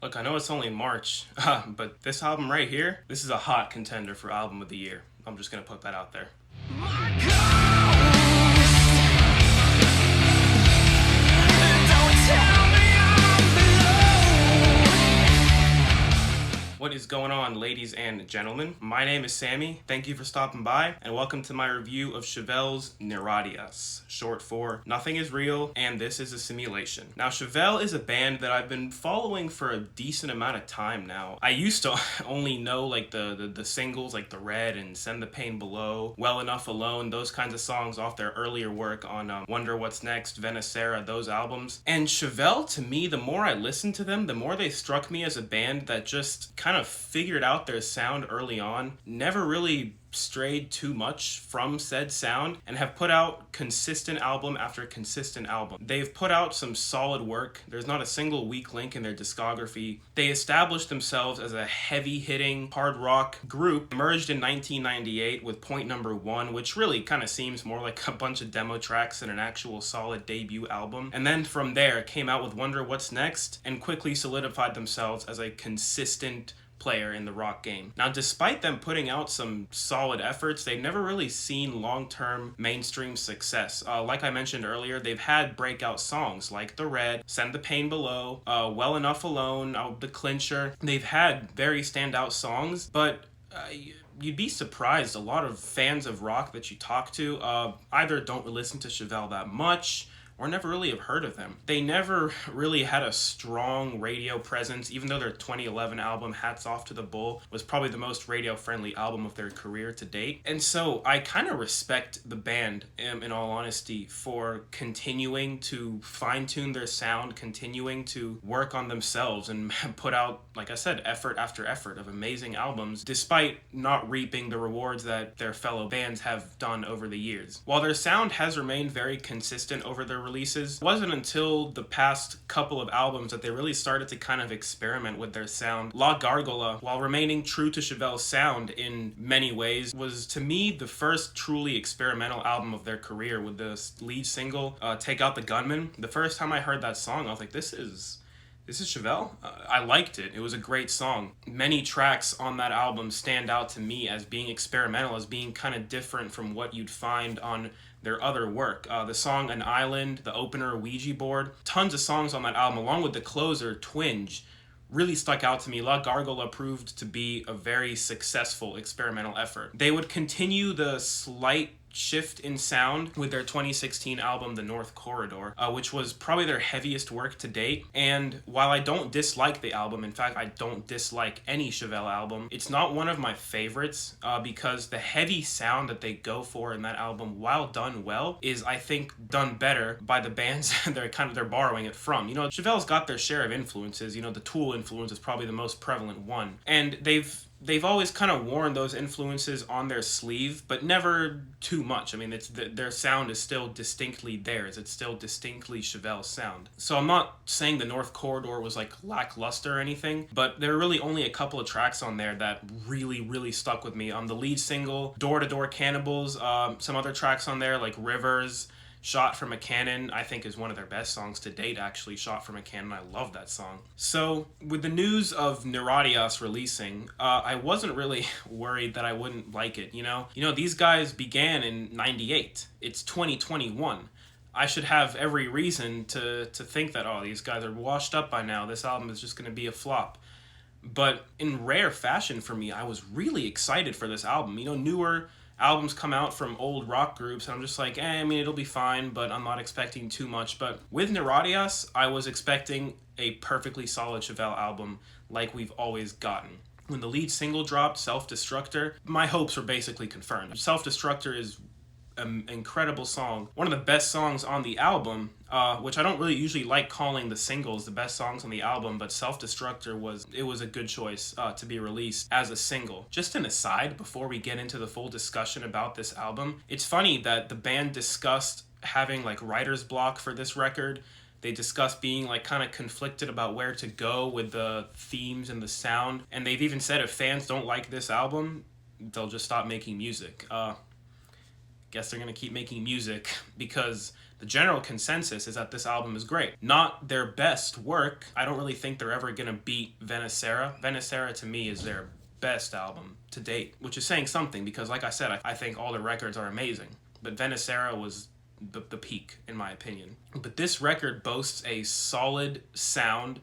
Look, I know it's only March, but this album right here, this is a hot contender for Album of the Year. I'm just gonna put that out there. What is going on, ladies and gentlemen? My name is Sammy. Thank you for stopping by, and welcome to my review of Chevelle's NIRATIAS, short for Nothing is Real, and This is a Simulation. Now, Chevelle is a band that I've been following for a decent amount of time now. I used to only know like the singles like The Red and Send the Pain Below, Well Enough Alone, those kinds of songs off their earlier work on Wonder What's Next, Venacera, those albums. And Chevelle, to me, the more I listened to them, the more they struck me as a band that just kind of figured out their sound early on, never really strayed too much from said sound, and have put out consistent album after consistent album. They've put out some solid work. There's not a single weak link in their discography. They established themselves as a heavy-hitting hard rock group, emerged in 1998 with Point Number One, which really kind of seems more like a bunch of demo tracks than an actual solid debut album. And then from there came out with Wonder What's Next and quickly solidified themselves as a consistent player in the rock game. Now, despite them putting out some solid efforts, they've never really seen long-term mainstream success. Like I mentioned earlier, they've had breakout songs like The Red, Send the Pain Below, Well Enough Alone, The Clincher. They've had very standout songs, but you'd be surprised. A lot of fans of rock that you talk to either don't listen to Chevelle that much or never really have heard of them. They never really had a strong radio presence, even though their 2011 album, Hats Off to the Bull, was probably the most radio-friendly album of their career to date. And so I kind of respect the band, in all honesty, for continuing to fine-tune their sound, continuing to work on themselves, and put out, like I said, effort after effort of amazing albums, despite not reaping the rewards that their fellow bands have done over the years. While their sound has remained very consistent over their releases, it wasn't until the past couple of albums that they really started to kind of experiment with their sound. La Gargola, while remaining true to Chevelle's sound in many ways, was to me the first truly experimental album of their career, with the lead single, Take Out the Gunman. The first time I heard that song, I was like, this is Chevelle. I liked it. It was a great song. Many tracks on that album stand out to me as being experimental, as being kind of different from what you'd find on their other work. The song An Island, the opener Ouija Board, tons of songs on that album, along with the closer Twinge, really stuck out to me. La Gargola proved to be a very successful experimental effort. They would continue the slight shift in sound with their 2016 album The North Corridor, which was probably their heaviest work to date. And while I don't dislike the album, in fact I don't dislike any Chevelle album, it's not one of my favorites because the heavy sound that they go for in that album, while done well, is I think done better by the bands they're borrowing it from. You know, Chevelle's got their share of influences. You know, the Tool influence is probably the most prevalent one, and they've always kind of worn those influences on their sleeve, but never too much. I mean, their sound is still distinctly theirs. It's still distinctly Chevelle's sound. So I'm not saying The North Corridor was like lackluster or anything, but there are really only a couple of tracks on there that really, really stuck with me. The lead single, Door to Door Cannibals, some other tracks on there like Rivers, Shot from a Cannon, I think is one of their best songs to date, actually. Shot from a Cannon, I love that song. So, with the news of NIRATIAS releasing, I wasn't really worried that I wouldn't like it, you know? These guys began in 98. It's 2021. I should have every reason to think that, oh, these guys are washed up by now. This album is just going to be a flop. But in rare fashion for me, I was really excited for this album. Newer albums come out from old rock groups, and I'm just like, I mean, it'll be fine, but I'm not expecting too much. But with NIRATIAS, I was expecting a perfectly solid Chevelle album like we've always gotten. When the lead single dropped, Self-Destructor, my hopes were basically confirmed. Self-Destructor is an incredible song, one of the best songs on the album, which I don't really usually like calling the singles the best songs on the album, but Self-Destructor was a good choice to be released as a single. Just an aside before we get into the full discussion about this album, it's funny that the band discussed having like writer's block for this record. They discussed being like kind of conflicted about where to go with the themes and the sound, and they've even said if fans don't like this album, they'll just stop making music. guess they're going to keep making music, because the general consensus is that this album is great. Not their best work. I don't really think they're ever going to beat Venacera. Venacera to me is their best album to date, which is saying something, because like I said, I think all the records are amazing. But Venacera was the peak, in my opinion. But this record boasts a solid sound.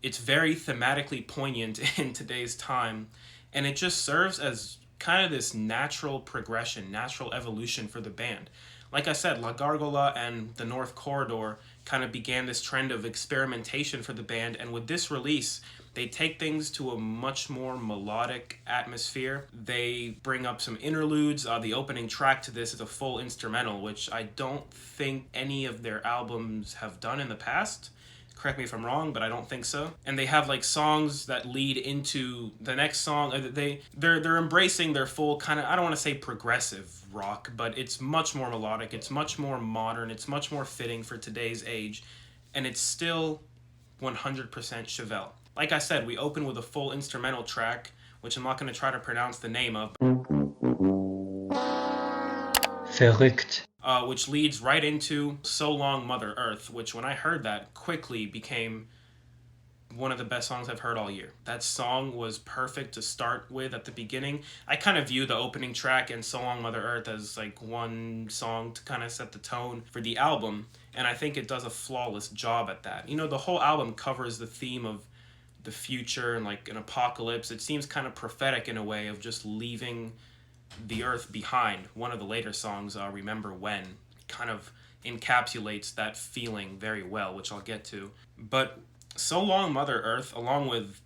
It's very thematically poignant in today's time, and it just serves as kind of this natural progression, natural evolution for the band. Like I said, La Gargola and The North Corridor kind of began this trend of experimentation for the band, and with this release, they take things to a much more melodic atmosphere. They bring up some interludes. The opening track to this is a full instrumental, which I don't think any of their albums have done in the past. Correct me if I'm wrong, but I don't think so. And they have like songs that lead into the next song. They're embracing their full kind of, I don't want to say progressive rock, but it's much more melodic, it's much more modern, it's much more fitting for today's age, and it's still 100% Chevelle. Like I said, we open with a full instrumental track, which I'm not going to try to pronounce the name of. Verrückt. Which leads right into So Long Mother Earth, which when I heard that quickly became one of the best songs I've heard all year. That song was perfect to start with at the beginning. I kind of view the opening track and So Long Mother Earth as like one song to kind of set the tone for the album, and I think it does a flawless job at that. You know, the whole album covers the theme of the future and like an apocalypse. It seems kind of prophetic in a way of just leaving the earth behind. One of the later songs, Remember When, kind of encapsulates that feeling very well, which I'll get to. But So Long Mother Earth, along with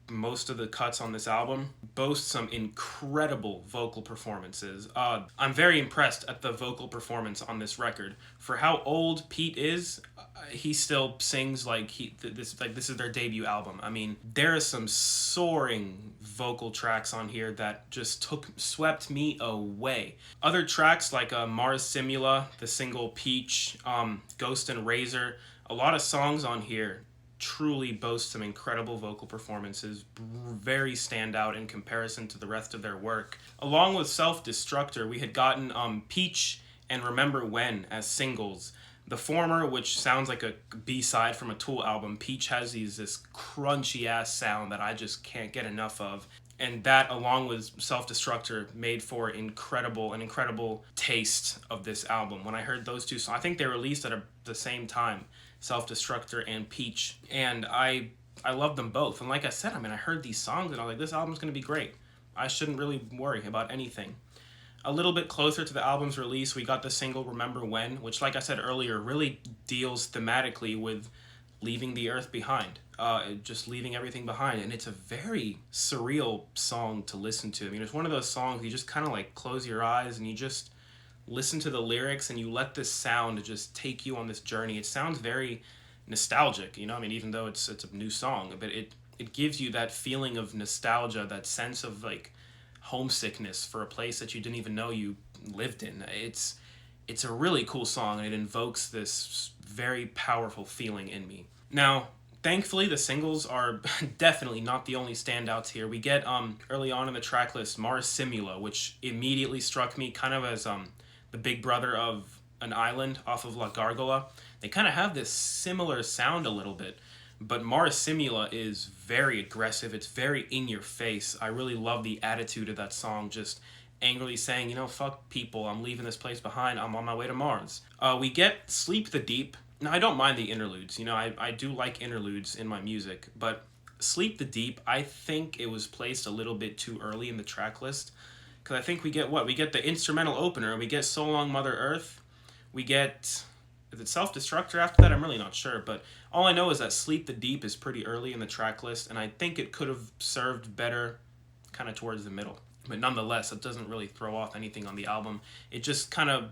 most of the cuts on this album, boasts some incredible vocal performances. I'm very impressed at the vocal performance on this record. For how old Pete is, he still sings like this is their debut album. I mean, there are some soaring vocal tracks on here that just swept me away. Other tracks like Mars Simula, the single Peach, Ghost and Razor, a lot of songs on here truly boast some incredible vocal performances, very stand out in comparison to the rest of their work. Along with Self-Destructor, we had gotten Peach and Remember When as singles. The former, which sounds like a B-side from a Tool album, Peach has this crunchy-ass sound that I just can't get enough of. And that, along with Self-Destructor, made for an incredible taste of this album. When I heard those two songs, I think they were released at the same time, Self-Destructor and Peach, and I love them both. And like I said, I mean, I heard these songs and I was like, this album's going to be great. I shouldn't really worry about anything. A little bit closer to the album's release, we got the single Remember When, which, like I said earlier, really deals thematically with leaving the earth behind, just leaving everything behind. And it's a very surreal song to listen to. I mean, it's one of those songs you just kind of like close your eyes and you just listen to the lyrics and you let this sound just take you on this journey. It sounds very nostalgic, you know? I mean, even though it's a new song, but it gives you that feeling of nostalgia, that sense of like homesickness for a place that you didn't even know you lived in. It's a really cool song, and it invokes this very powerful feeling in me. Now, thankfully, the singles are definitely not the only standouts here. We get early on in the track list Mars Simula, which immediately struck me kind of as the big brother of An Island off of La Gargola. They kind of have this similar sound a little bit, but Mars Simula is very aggressive. It's very in your face. I really love the attitude of that song, just angrily saying, you know, fuck people, I'm leaving this place behind, I'm on my way to Mars. We get Sleep the Deep. Now, I don't mind the interludes. You know, I do like interludes in my music, but Sleep the Deep, I think it was placed a little bit too early in the track list. Because I think we get what? We get the instrumental opener, we get So Long Mother Earth, we get, is it Self-Destructor after that? I'm really not sure, but all I know is that Sleep the Deep is pretty early in the track list, and I think it could have served better kind of towards the middle. But nonetheless, it doesn't really throw off anything on the album. It just kind of,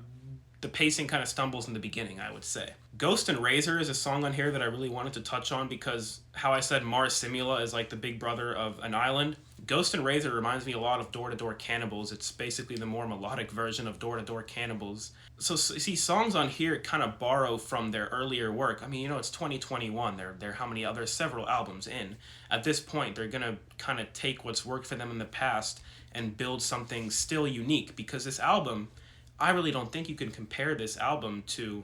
the pacing kind of stumbles in the beginning, I would say. Ghost and Razor is a song on here that I really wanted to touch on because how I said Mars Simula is like the big brother of An Island. Ghost and Razor reminds me a lot of Door to Door Cannibals. It's basically the more melodic version of Door to Door Cannibals. So see, songs on here kind of borrow from their earlier work. I mean, you know, it's 2021. They're how many other several albums in. At this point, they're going to kind of take what's worked for them in the past and build something still unique, because this album, I really don't think you can compare this album to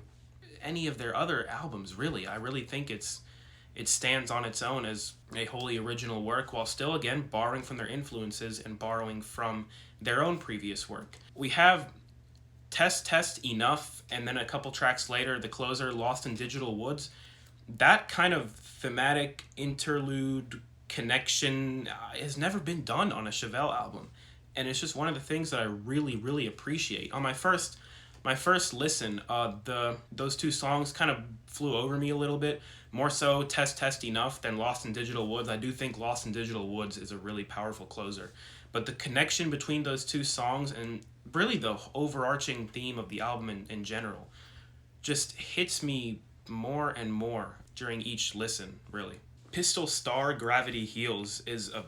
any of their other albums, really. I really think it stands on its own as a wholly original work, while still, again, borrowing from their influences and borrowing from their own previous work. We have Test Enough, and then a couple tracks later, the closer, Lost in Digital Woods. That kind of thematic interlude connection has never been done on a Chevelle album. And it's just one of the things that I really, really appreciate. On my first listen, those two songs kind of flew over me a little bit. More so Test Enough than Lost in Digital Woods. I do think Lost in Digital Woods is a really powerful closer. But the connection between those two songs and really the overarching theme of the album in general just hits me more and more during each listen, really. Pistol Star Gravity Heals is a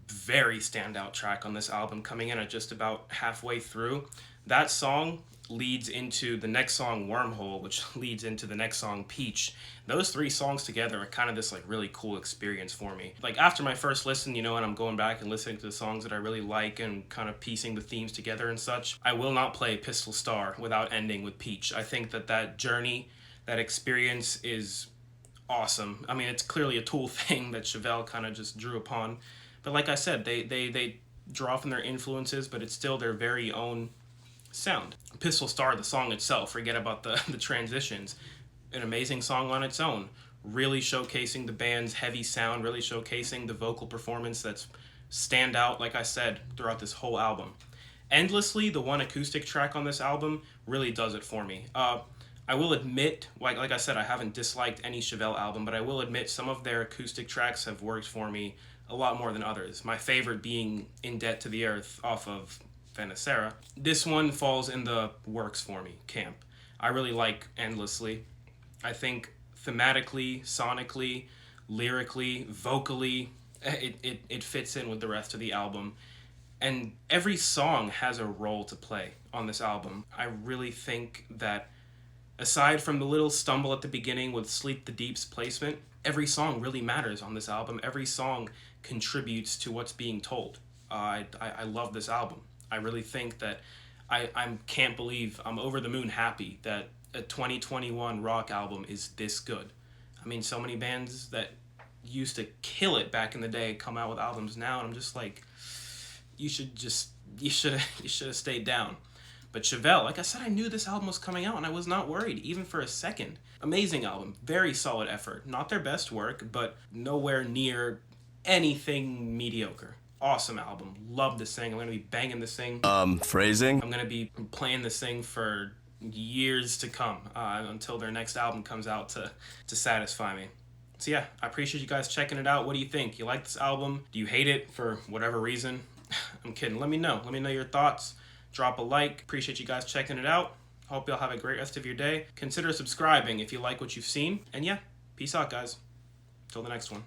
very standout track on this album, coming in at just about halfway through. That song leads into the next song, Wormhole, which leads into the next song, Peach. Those three songs together are kind of this like really cool experience for me. Like after my first listen, and I'm going back and listening to the songs that I really like and kind of piecing the themes together and such, I will not play Pistol Star without ending with Peach. I think that journey, that experience is awesome. I mean, it's clearly a Tool thing that Chevelle kind of just drew upon. But like I said, they draw from their influences, but it's still their very own sound. Pistol Star, the song itself, forget about the transitions, an amazing song on its own, really showcasing the band's heavy sound, really showcasing the vocal performance that's stand out, like I said, throughout this whole album. Endlessly, the one acoustic track on this album, really does it for me. I will admit, like I said, I haven't disliked any Chevelle album, but I will admit some of their acoustic tracks have worked for me a lot more than others. My favorite being In Debt to the Earth off of Vanessera. This one falls in the works for me camp. I really like Endlessly. I think thematically, sonically, lyrically, vocally, it fits in with the rest of the album. And every song has a role to play on this album. I really think that aside from the little stumble at the beginning with Sleep the Deep's placement, every song really matters on this album. Every song contributes to what's being told. I love this album. I really think that I can't believe I'm over the moon happy that a 2021 rock album is this good. I mean, so many bands that used to kill it back in the day come out with albums now, and I'm just like, you should have stayed down. But Chevelle, like I said, I knew this album was coming out and I was not worried, even for a second. Amazing album, very solid effort. Not their best work, but nowhere near anything mediocre. Awesome album. Love this thing. I'm going to be banging this thing. Phrasing? I'm going to be playing this thing for years to come, until their next album comes out to satisfy me. So yeah, I appreciate you guys checking it out. What do you think? You like this album? Do you hate it for whatever reason? I'm kidding. Let me know. Let me know your thoughts. Drop a like. Appreciate you guys checking it out. Hope y'all have a great rest of your day. Consider subscribing if you like what you've seen. And yeah, peace out, guys. Till the next one.